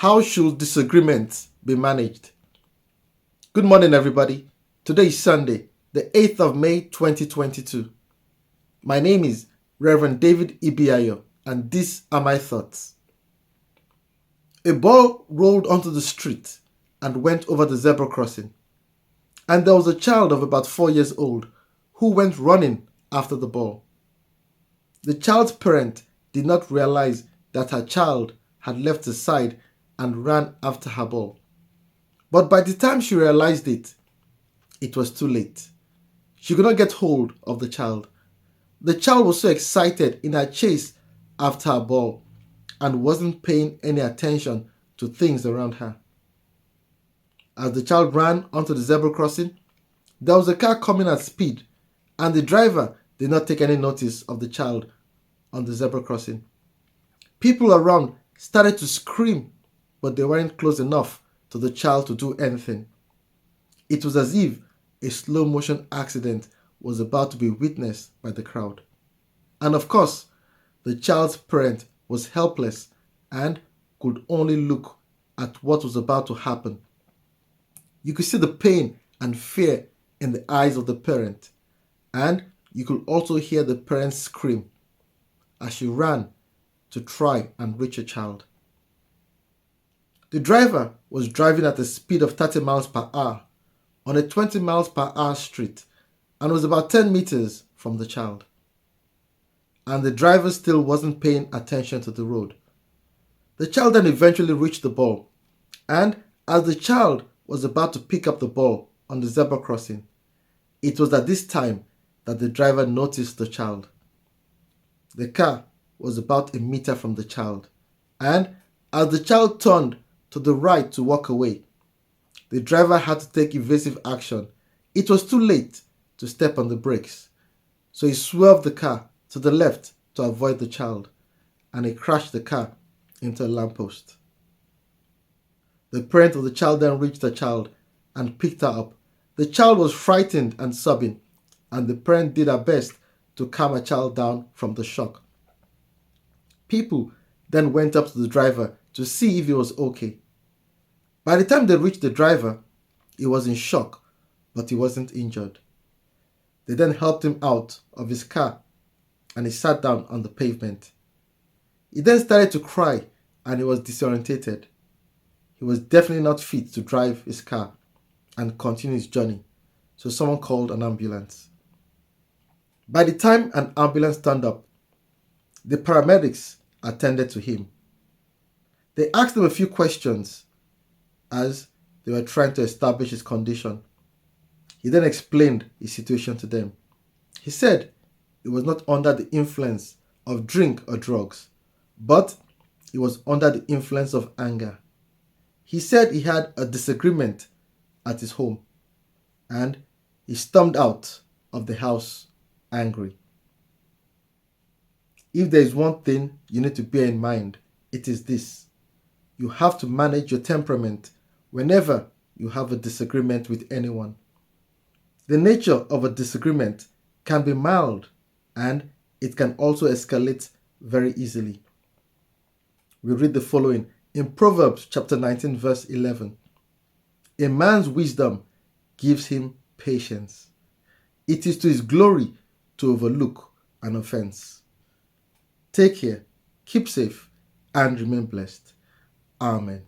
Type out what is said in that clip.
How should disagreements be managed? Good morning, everybody. Today is Sunday, the 8th of May 2022. My name is Reverend David Ibiayo, and these are my thoughts. A ball rolled onto the street and went over the zebra crossing, and there was a child of about 4 years old who went running after the ball. The child's parent did not realize that her child had left the side and ran after her ball. But by the time she realized it, it was too late. She could not get hold of the child. The child was so excited in her chase after her ball and wasn't paying any attention to things around her. As the child ran onto the zebra crossing, there was a car coming at speed, and the driver did not take any notice of the child on the zebra crossing. People around started to scream, but they weren't close enough to the child to do anything. It was as if a slow motion accident was about to be witnessed by the crowd. And of course, the child's parent was helpless and could only look at what was about to happen. You could see the pain and fear in the eyes of the parent, and you could also hear the parent scream as she ran to try and reach her child. The driver was driving at a speed of 30 miles per hour on a 20 miles per hour street and was about 10 meters from the child. And the driver still wasn't paying attention to the road. The child then eventually reached the ball, and as the child was about to pick up the ball on the zebra crossing, it was at this time that the driver noticed the child. The car was about a meter from the child, and as the child turned to the right to walk away, the driver had to take evasive action. It was too late to step on the brakes, so he swerved the car to the left to avoid the child, and he crashed the car into a lamppost. The parent of the child then reached the child and picked her up. The child was frightened and sobbing, and the parent did her best to calm her child down from the shock. People then went up to the driver to see if he was okay. By the time they reached the driver, he was in shock, but he wasn't injured. They then helped him out of his car, and he sat down on the pavement. He then started to cry, and he was disorientated. He was definitely not fit to drive his car and continue his journey, so someone called an ambulance. By the time an ambulance turned up, the paramedics attended to him. They asked him a few questions as they were trying to establish his condition. He then explained his situation to them. He said he was not under the influence of drink or drugs, but he was under the influence of anger. He said he had a disagreement at his home, and he stormed out of the house angry. If there is one thing you need to bear in mind, it is this: you have to manage your temperament whenever you have a disagreement with anyone. The nature of a disagreement can be mild, and it can also escalate very easily. We read the following in Proverbs chapter 19 verse 11. A man's wisdom gives him patience. It is to his glory to overlook an offense. Take care, keep safe, and remain blessed. Amen.